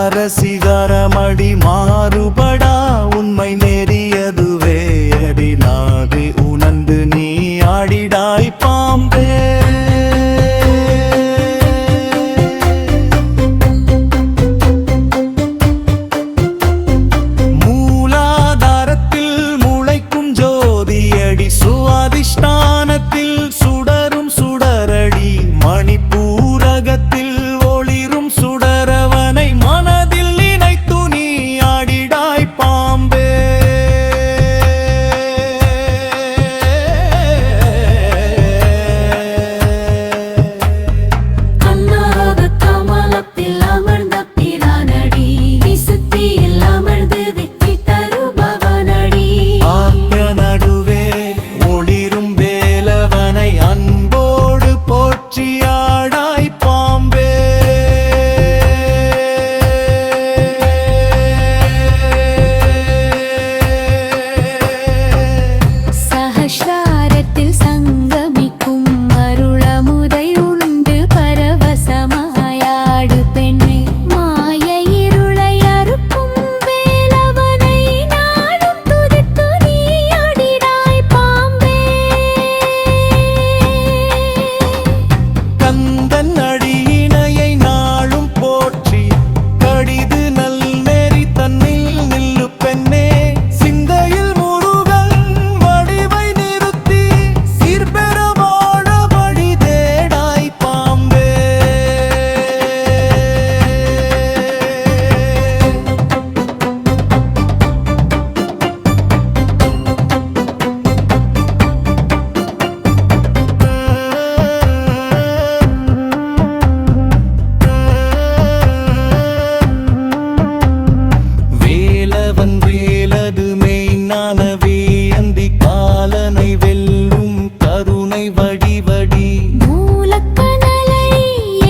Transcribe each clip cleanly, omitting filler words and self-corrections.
அரசிகரமடி மாறுபடா உண்மை நெறியதுவே அடிநாது உணர்ந்து நீ ஆடிடாய் பாம்பே. மூலாதாரத்தில் முளைக்கும் ஜோதியடி சுவாதிஷ்டானத்தில் சுடரும் சுடரடி மணிப்பூரகத்தில் ஒளிரும் சுடரவனை மனதில் நினைத்து நீ ஆடிடாய் பாம்பே. கண்ணாக கமலத்தில் அமர்ந்த பிரானடி விசுத்தியில் அமர்ந்து வெற்றி தருபவனடி. ஆத்ம நடுவே ஒளிரும் வேலவனை அன்போடு போற்றி ஆடாய் பாம்பே. சஹஸ்ராரத்தில் சங்கமிக்கும் அருளமுதை உண்டு பரவசமாயாடு பெண்ணே. மாய இருளை அறுக்கும் வேலவனை நாளும் துதித்து நீ ஆடிடாய் பாம்பே. கந்தன் அடியினையை நாளும் போற்றி கடிது நல்நெறி தன்னில் நில்லு பெண்ணே. சிந்தையில் முருகன் வடிவை நிறுத்தி சீர்பெறவாடபடி தேடாய் பாம்பே. வேலவன் வேலது மெய்ஞானவே அந்தி காலனை வெல்லும் கருணை வடிவடி. மூலக்கனலை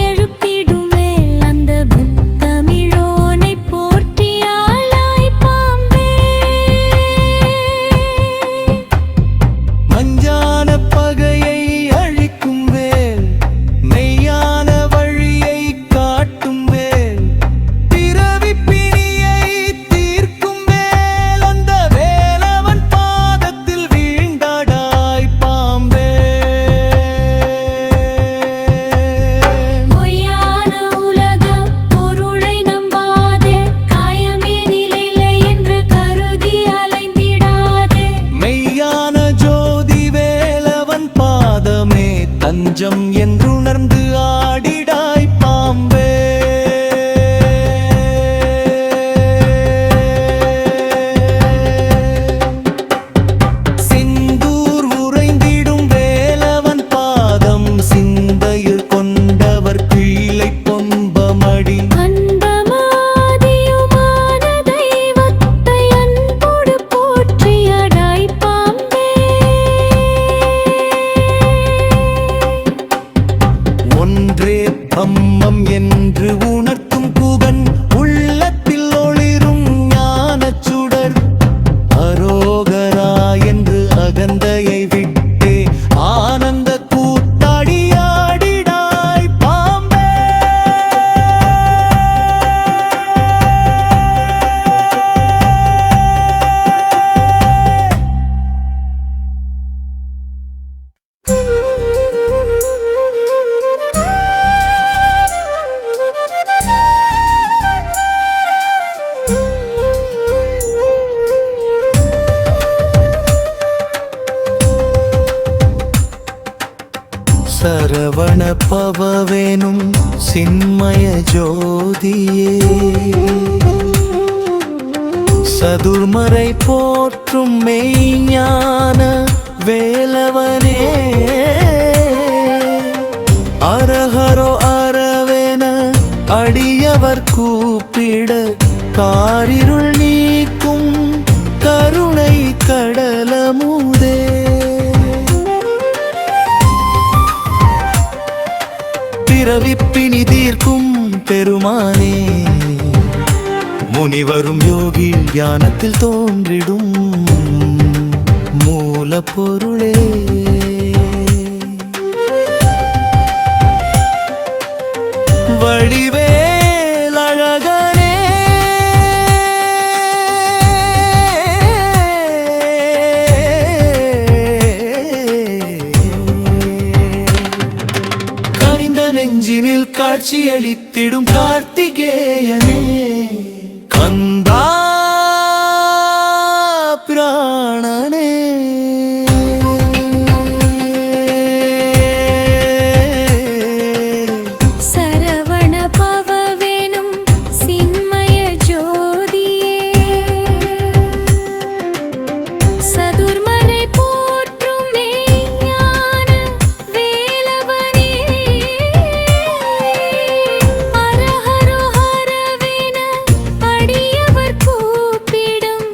எழுப்பிடுமே அந்த புத்தமிழோனை போற்றி ஆளாய் பாம்பே. மஞ்சான பகையை அழிக்கும் வேல் மெய்யான வழியை காட்டும் வேல் பிறவி பிணியை தீர்க்கும் வேல் அந்த வேலவன் பாதத்தில் வீழ்ந்தாடாய் பாம்பே. பொய்யான உலக பொருளை நம்பாதே காயமே நிலையில்லை என்று கருதி அலைந்திடாதே. மெய்யான ஜோதி வேலவன் பாதமே தஞ்சம் என்றுணர்ந்து ஆடிடாய் பாம்பே. சிந்தூர் உறைந்திடும் வேலவன் பாதம் சிந்தையில் கொண்டவர் கீழை பொன்பமடி. அண்டமாதியுமான தெய்வத்தை அன்போடு போற்றி ஆடாய் பாம்பே. ஒன்றே பிரம்மம் என்று உணர்த்தும் குகன் உள்ளத்தில் ஒளிரும் ஞானச் சுடர். அரோகரா என்று அகந்தையை விட்டே ஆனந்த கூத்தாடி ஆடிடாய் பாம்பே. சரவண பவவேனும் சின்மய ஜோதியே சதுர்மறை போற்றும் மெய்ஞான வேலவனே. அரஹரோ அரவேன அடியவர் கூப்பிட காரிருள் நீக்கும் கருணை கடலமுதே. பிறவிப்பினி தீர்க்கும் பெருமானே முனிவரும் யோகி தியானத்தில் தோன்றிடும் மூலப்பொருளே. வடிவேலழகனே காட்சியளித்திடும் கார்த்திகேயனே கந்தா பிராணனே சரவண பவவேனும் சின்மய ஜோதியே சதுர்மறை போற்றும் மெய்ஞான வேலவனே அரஹரோ ஹரவேன அடியவர் கூப்பிடும்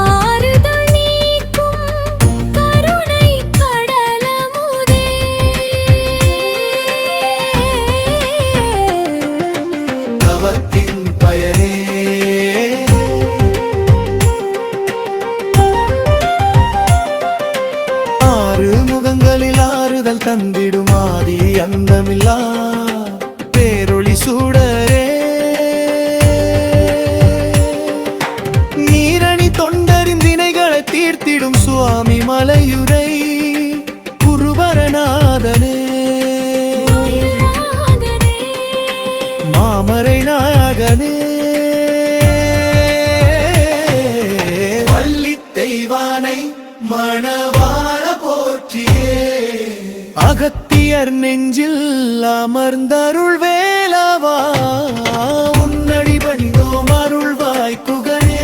ஆறுதல் நீக்கும் கருணை கடலமுதே தவத்தின் பயனே ஆறு முகங்களில் ஆறுதல் தந்திடும் ஆதி அந்தமில்லா பேரொளி சூடரே நீரணி தொண்டரின் வினைகளை தீர்த்திடும் சுவாமி மலையுரை குருவரநாதனே மாமரை நாயகனே வள்ளி தெய்வானை மணவாள போற்றியே அகத்தியர் நெஞ்சில் அமர்ந்தருள் வேலவா உன்னடி பணிந்தோம் அருள்வாய் குகனே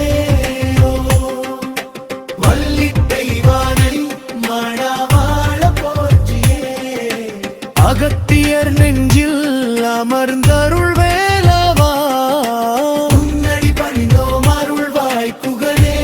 வள்ளி தெய்வானை மணவாள போற்றியே அகத்தியர் நெஞ்சில் அமர்ந்தருள் வேலவா உன்னடி பணிந்தோம் அருள்வாய் குகனே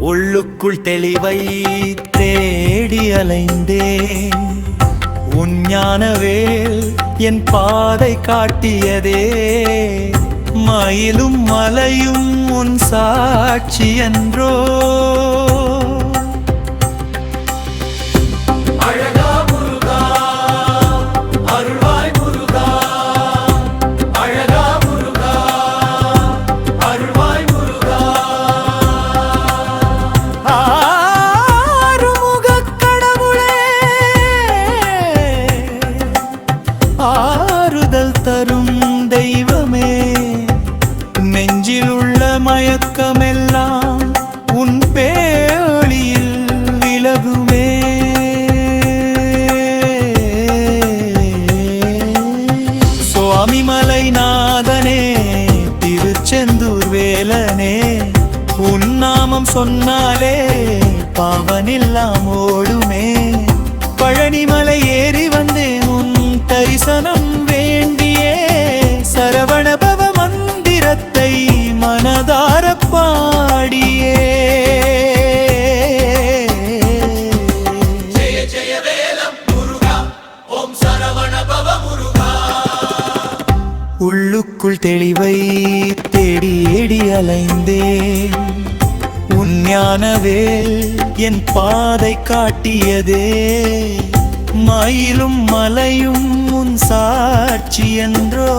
உள்ளுக்குள் தெளிவை தேடி அலைந்தேன் உன் ஞானவேல் என் பாதை காட்டியதே மயிலும் மலையும் உன் சாட்சி என்றோ அழகா முருகா அருள்வாய் முருகா அழகா முருகா அருள்வாய் முருகா ஆறுமுகக் கடவுளே ஆறுதல் தரும் தெய்வமே நெஞ்சில் உள்ள மயக்கமெல்லாம் உன் பேழியில் விலகுமே சுவாமி மலைநாதனே திருச்செந்தூர் வேலனே உன் நாமம் சொன்னாலே பாவனெல்லாம் ஓடுமே பழனிமலை ஏறி வந்தேன் உன் தரிசனம் வேண்டியே சரவணபவ மந்திரத்தை மனதார பாடியே ஜெய ஜெய வேலம் முருகா ஓம் சரவணபவ முருகா உள்ளுக்குள் தெளிவை தேடி ஏடி அலைந்தேன் உன் ஞானவேல் என் பாதை காட்டியதே மயிலும் மலையும் உன் சாட்சி என்றோ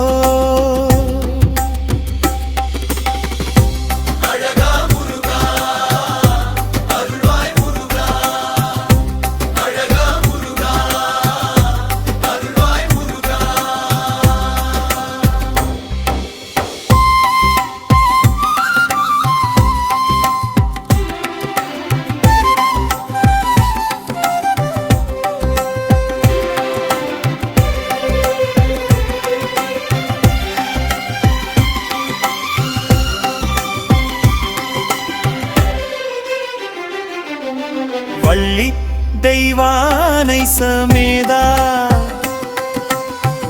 தெய்வானை சமேதா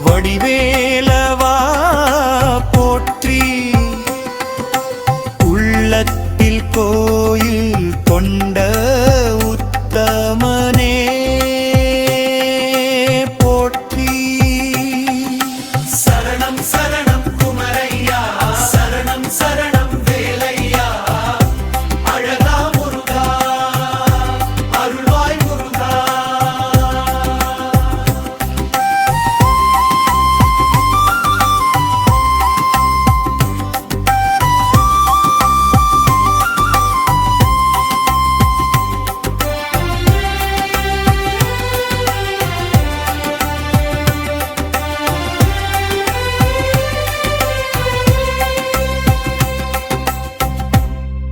வடிவேலவா போற்றி உள்ளத்தில் கோயில் கொண்ட உத்தமனே போற்றி சரணம் சரணம் குமரையா சரணம் சரணம் வேலையா அழகா முருகா அருள்வாய் முருகா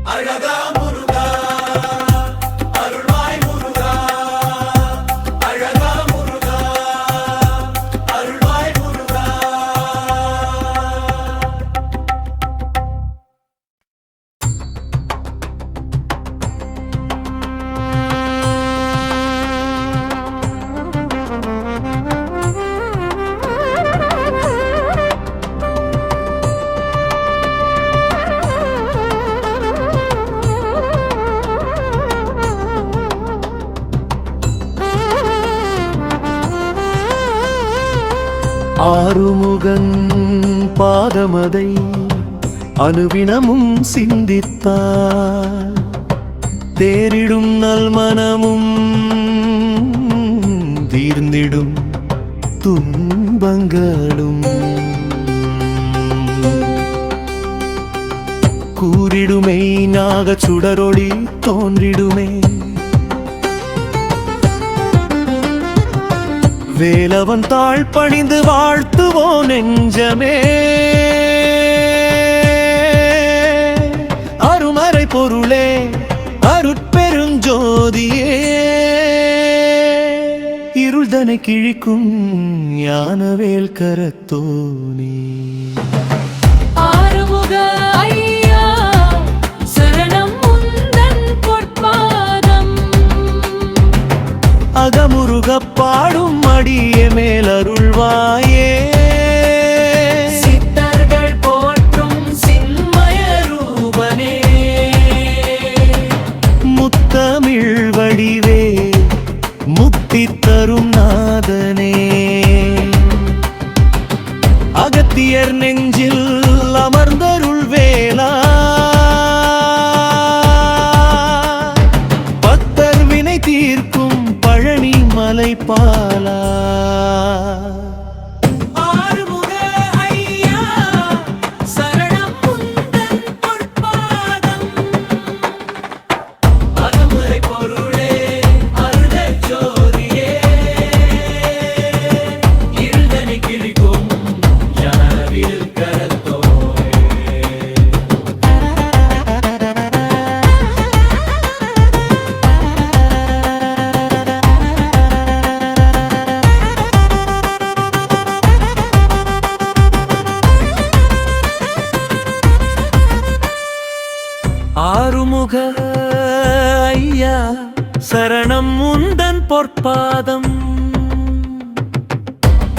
அழகா முருகா அருள்வாய் முருகா அழகா முருகா அருள்வாய் முருகா ஆறுமுகன் பாதமதை அனுவினமும் சிந்தித்தார் தேரிடும் நல்மனமும் தீர்ந்திடும் துன்பங்களும் கூறிடுமே நாகச் சுடரொளி தோன்றிடுமே வேலவன் தாழ் பணிந்து வாழ்த்துவோம் நெஞ்சமே அருமறை பொருளே அருட்பெருஞ்சோதியே இருள்தனை கிழிக்கும் ஞானவேல் கரத்தோனே ஆறுமுக ஐயா சரணம் உந்தன் பொற்பாதம் அகமுருகப் பாடும் அடிய மேல் அருள்வாயே சித்தர்கள் போற்றும் சின்மய ரூபனே முத்தமிழ் வடிவே முக்தி தரும் நாதனே அகத்தியர் நெஞ்சில் அமர்ந்தருள் வேலா பக்தர் வினை தீர்க்கும் பழனி மலை பாலா ஆறுமுக ஐயா சரணம் உந்தன் பொற்பாதம் அகமுறை பொருளே அருளச் ஜோதியே இருள்தனை கிழிக்கும் ஞானவேல் கரத்தோனே ஆறுமுக ஐயா சரணம் உந்தன் பொற்பாதம்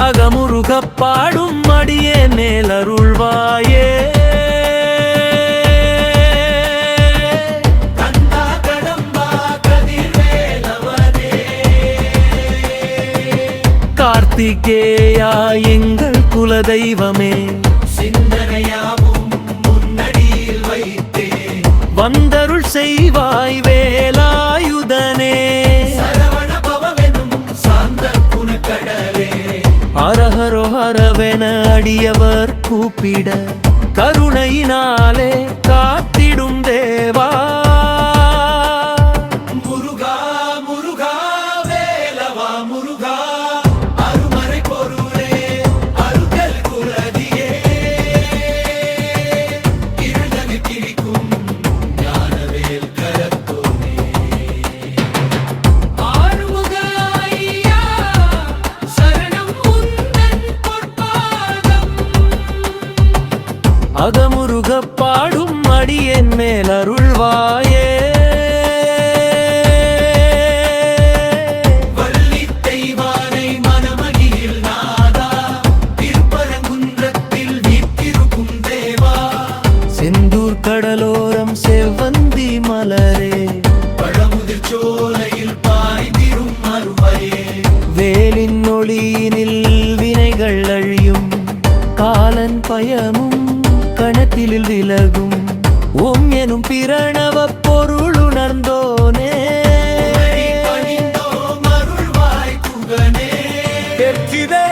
அகமுருகப் பாடும் அடியே மேல் அருள்வாயே கந்தா கடம்பா கதிர்வேலவனே கார்த்திகேயா எங்கள் குலதெய்வமே சிந்தனையாவும் முன்னடியில் வைத்தே வந்தருள் செய்வாய் வேலாயுதனே சரவண பவமெனும் சாந்த குணக்கடலே அரஹரோ ஹரவென அடியவர் கூப்பிட கருணையினாலே காத்திடும் தேவா முருகா முருகா வேலவா முருகா அருமறை பொருளே அருகல் குலதியே இருளனை கிழிக்கும் ஞானவேல் கரத்தோனே ஆறுமுக ஐயா சரணம் உந்தன் பொற்பாதம் அகமுருகப் பாடும் அடியேன் மேல் அருள்வாயே திருச்செந்தூர் கடலோரம் செவ்வந்தி மலரே பழமுதிர் சோலையில் பாய்ந்திரும் அருமையே வேலின் ஒளியினில் வினைகள் அழியும் காலன் பயமும் கணத்தில் விலகும் ஓம் எனும் பிரணவ பொருளுணர்ந்தோனே பணிந்தோம் அருள்வாய் குகனே வெற்றிவே